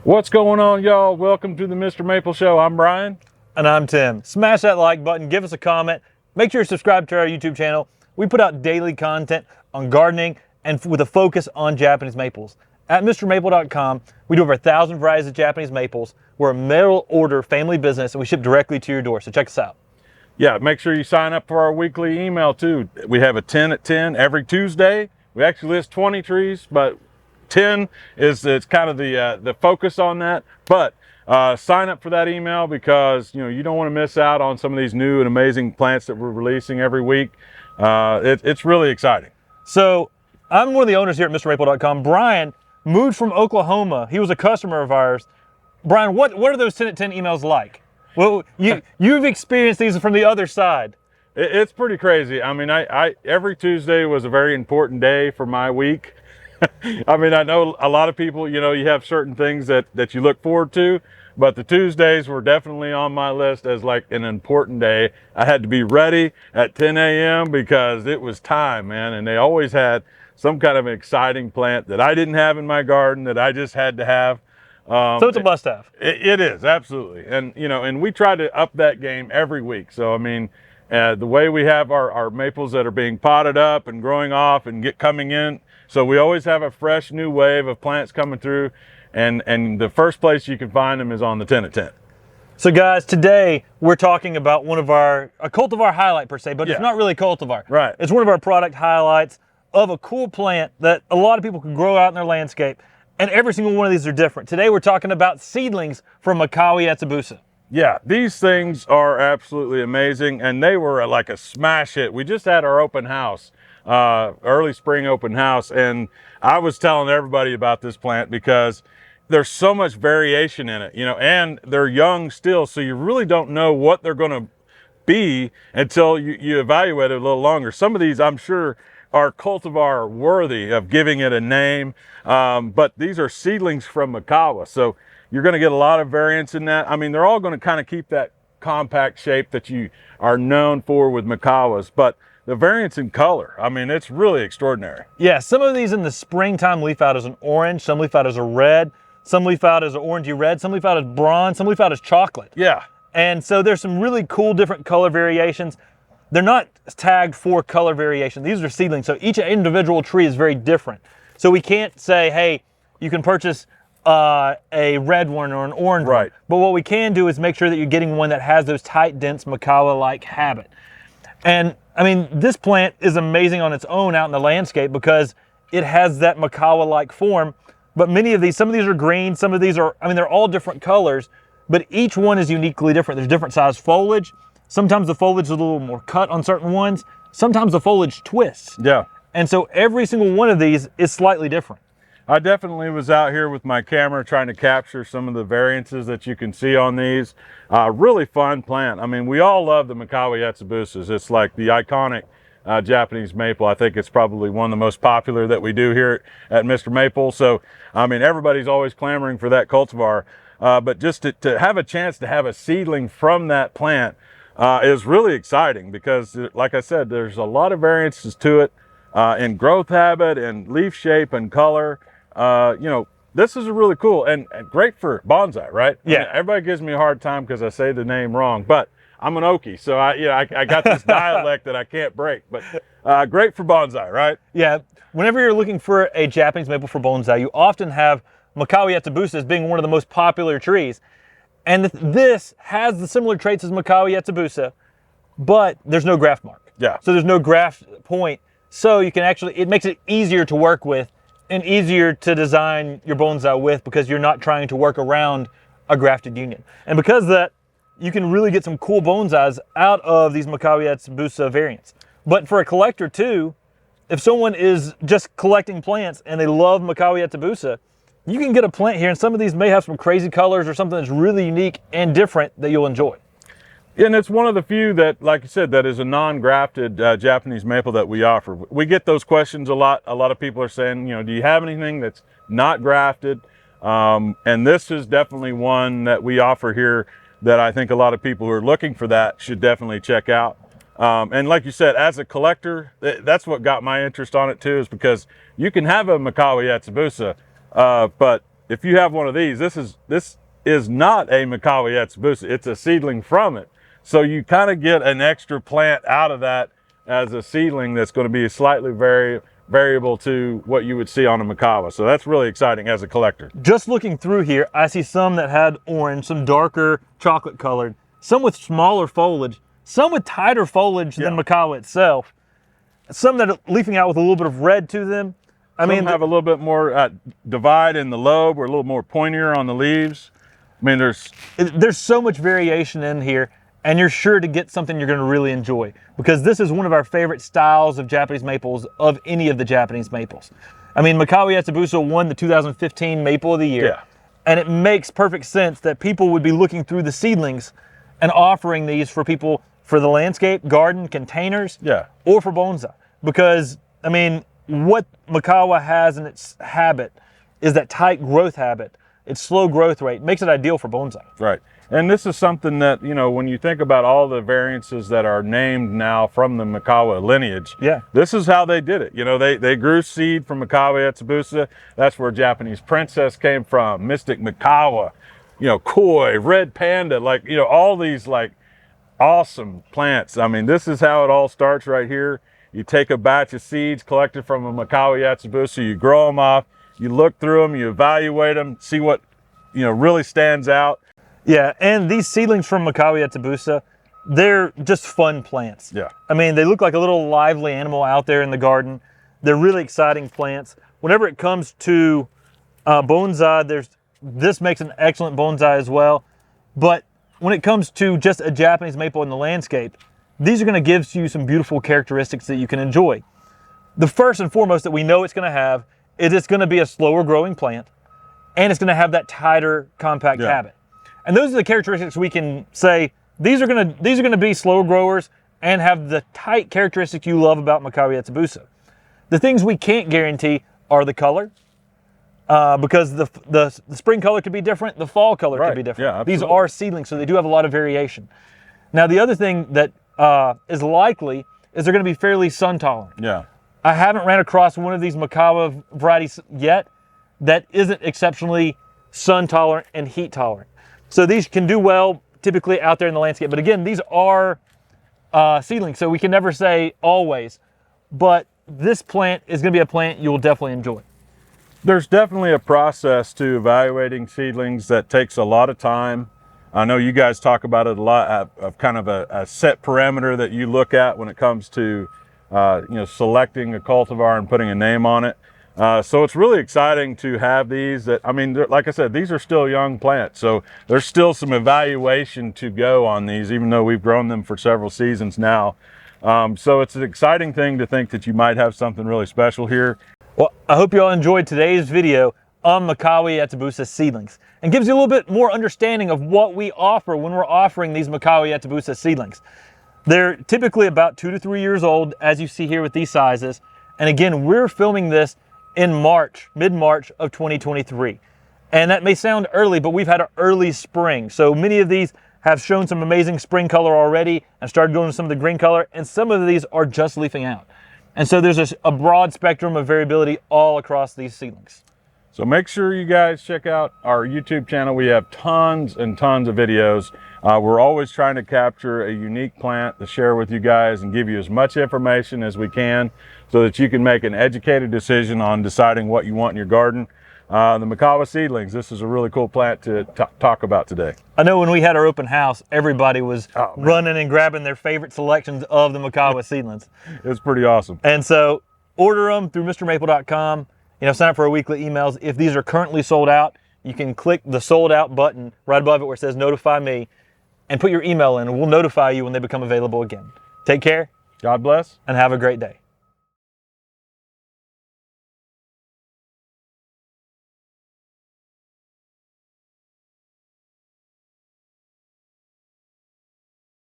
What's going on, y'all? Welcome to the Mr. Maple Show. I'm Brian. And I'm Tim. Smash that like button, give us a comment, make sure you're subscribed to our YouTube channel. We put out daily content on gardening and with a focus on Japanese maples. At MrMaple.com, we do over 1,000 varieties of Japanese maples. We're a mail order family business and we ship directly to your door, so check us out. Yeah, make sure you sign up for our weekly email too. We have a 10 at 10 every Tuesday. We actually list 20 trees, but 10 is it's kind of the focus on that. But sign up for that email because you don't want to miss out on some of these new and amazing plants that we're releasing every week. It's really exciting. So I'm one of the owners here at MrMaple.com. Brian moved from Oklahoma. He was a customer of ours. Brian, what are those 10 at 10 emails like? Well, you've experienced these from the other side. It's pretty crazy. I mean, I every Tuesday was a very important day for my week. I mean, I know a lot of people, you have certain things that you look forward to, but the Tuesdays were definitely on my list as like an important day. I had to be ready at 10 a.m. because it was time, man. And they always had some kind of an exciting plant that I didn't have in my garden that I just had to have. So it's a must-have. It is, absolutely. And, and we try to up that game every week. So, I mean, the way we have our maples that are being potted up and growing off and coming in. So we always have a fresh new wave of plants coming through. And the first place you can find them is on the 10 at 10. So guys, today we're talking about a cultivar highlight per se, but It's not really a cultivar. Right. It's one of our product highlights of a cool plant that a lot of people can grow out in their landscape. And every single one of these are different. Today we're talking about seedlings from Mikawa yatsubusa. Yeah, these things are absolutely amazing, and they were like a smash hit. We just had our open house, early spring open house, and I was telling everybody about this plant because there's so much variation in it, and they're young still, so you really don't know what they're going to be until you evaluate it a little longer. Some of these, I'm sure, are cultivar worthy of giving it a name, but these are seedlings from Mikawa, so you're going to get a lot of variance in that. I mean, they're all going to kind of keep that compact shape that you are known for with Mikawas, but the variance in color, I mean, it's really extraordinary. Yeah, some of these in the springtime leaf out as an orange, some leaf out as a red, some leaf out as an orangey red, some leaf out as bronze, some leaf out as chocolate. Yeah. And so there's some really cool different color variations. They're not tagged for color variation. These are seedlings, so each individual tree is very different. So we can't say, hey, you can purchase a red one or an orange one. But what we can do is make sure that you're getting one that has those tight, dense Mikawa-like habit. And I mean, this plant is amazing on its own out in the landscape because it has that Mikawa-like form. But some of these are green, some of these are, I mean, they're all different colors, but each one is uniquely different. There's different size foliage. Sometimes the foliage is a little more cut on certain ones. Sometimes the foliage twists. Yeah. And so every single one of these is slightly different. I definitely was out here with my camera trying to capture some of the variances that you can see on these. Really fun plant. I mean, we all love the Mikawa yatsubusas. It's like the iconic Japanese maple. I think it's probably one of the most popular that we do here at Mr. Maple. So, I mean, everybody's always clamoring for that cultivar. But just to have a chance to have a seedling from that plant is really exciting because, like I said, there's a lot of variances to it in growth habit and leaf shape and color. This is really cool and great for bonsai, right? Yeah. I mean, everybody gives me a hard time because I say the name wrong, but I'm an Okie, so I got this dialect that I can't break. But great for bonsai, right? Yeah. Whenever you're looking for a Japanese maple for bonsai, you often have Mikawa yatsubusa as being one of the most popular trees. And this has the similar traits as Mikawa yatsubusa, but there's no graft mark. Yeah. So there's no graft point. So you can it makes it easier to work with and easier to design your bonsai with because you're not trying to work around a grafted union. And because of that, you can really get some cool bonsais out of these Mikawa yatsubusa variants. But for a collector too, if someone is just collecting plants and they love Mikawa yatsubusa, you can get a plant here and some of these may have some crazy colors or something that's really unique and different that you'll enjoy. And it's one of the few that, like you said, that is a non-grafted Japanese maple that we offer. We get those questions a lot. A lot of people are saying, do you have anything that's not grafted? And this is definitely one that we offer here that I think a lot of people who are looking for that should definitely check out. And like you said, as a collector, that's what got my interest on it too, is because you can have a Mikawa yatsubusa, but if you have one of these, this is not a Mikawa yatsubusa. It's a seedling from it. So you kind of get an extra plant out of that as a seedling that's going to be slightly variable to what you would see on a Mikawa. So that's really exciting as a collector. Just looking through here, I see some that had orange, some darker chocolate colored, some with smaller foliage, some with tighter foliage than Mikawa itself, some that are leafing out with a little bit of red to them. Some have a little bit more divide in the lobe, or a little more pointier on the leaves. I mean, there's so much variation in here, and you're sure to get something you're going to really enjoy, because this is one of our favorite styles of Japanese maples of any of the Japanese maples. I mean, Mikawa yatsubusa won the 2015 Maple of the Year. Yeah. And it makes perfect sense that people would be looking through the seedlings and offering these for people for the landscape, garden, containers, or for bonsai. Because, I mean, what Mikawa has in its habit is that tight growth habit. Its slow growth rate makes it ideal for bonsai. Right. And this is something that, you know, when you think about all the variances that are named now from the Mikawa lineage, this is how they did it. You know, they grew seed from Mikawa yatsubusa. That's where Japanese Princess came from, Mystic Mikawa, you know, Koi, Red Panda, like, you know, all these like awesome plants. I mean, this is how it all starts right here. You take a batch of seeds collected from a Mikawa yatsubusa, you grow them off, you look through them, you evaluate them, see what, you know, really stands out. Yeah, and these seedlings from Mikawa yatsubusa, they're just fun plants. Yeah. I mean, they look like a little lively animal out there in the garden. They're really exciting plants. Whenever it comes to bonsai, this makes an excellent bonsai as well. But when it comes to just a Japanese maple in the landscape, these are going to give you some beautiful characteristics that you can enjoy. The first and foremost that we know it's going to have is it's going to be a slower growing plant, and it's going to have that tighter compact habit. And those are the characteristics we can say these are going to be slower growers and have the tight characteristics you love about Mikawa yatsubusa. The things we can't guarantee are the color, because the spring color could be different, the fall color could be different. Yeah, these are seedlings, so they do have a lot of variation. Now, the other thing that is likely is they're going to be fairly sun tolerant. Yeah. I haven't ran across one of these Mikawa varieties yet that isn't exceptionally sun tolerant and heat tolerant. So these can do well typically out there in the landscape. But again, these are seedlings, so we can never say always. But this plant is going to be a plant you'll definitely enjoy. There's definitely a process to evaluating seedlings that takes a lot of time. I know you guys talk about it a lot, of kind of a set parameter that you look at when it comes to you know, selecting a cultivar and putting a name on it. So it's really exciting to have these that, I mean, like I said, these are still young plants. So there's still some evaluation to go on these, even though we've grown them for several seasons now. So it's an exciting thing to think that you might have something really special here. Well, I hope you all enjoyed today's video on Mikawa yatsubusa seedlings, and gives you a little bit more understanding of what we offer when we're offering these Mikawa yatsubusa seedlings. They're typically about 2 to 3 years old, as you see here with these sizes. And again, we're filming this in March, mid-March of 2023. And that may sound early, but we've had an early spring. So many of these have shown some amazing spring color already and started going to some of the green color, and some of these are just leafing out. And so there's a broad spectrum of variability all across these seedlings. So make sure you guys check out our YouTube channel. We have tons and tons of videos. We're always trying to capture a unique plant to share with you guys and give you as much information as we can so that you can make an educated decision on deciding what you want in your garden. The Mikawa seedlings, this is a really cool plant to talk about today. I know when we had our open house, everybody was running and grabbing their favorite selections of the Mikawa seedlings. It's pretty awesome. And so order them through MrMaple.com. You know, sign up for our weekly emails. If these are currently sold out, you can click the sold out button right above it where it says notify me and put your email in, and we'll notify you when they become available again. Take care. God bless. And have a great day.